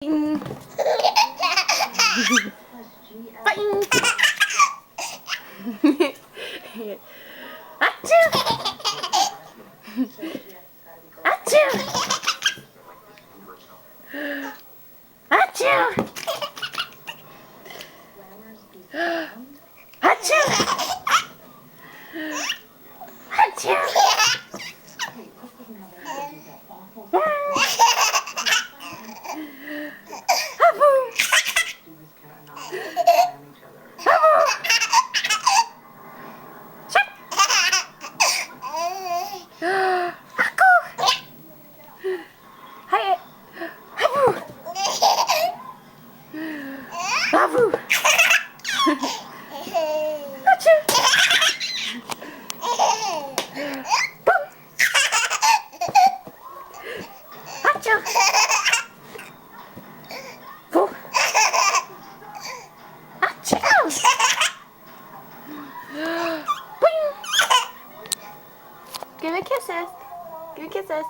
Brighten. Brighten. Achoo. Achoo. Achoo. Achoo. Achoo. Aku. Hai. Abu. Abu. Achoo. Boom. Achoo. Boom. Achoo. Boing. Give it kisses. Give it kisses.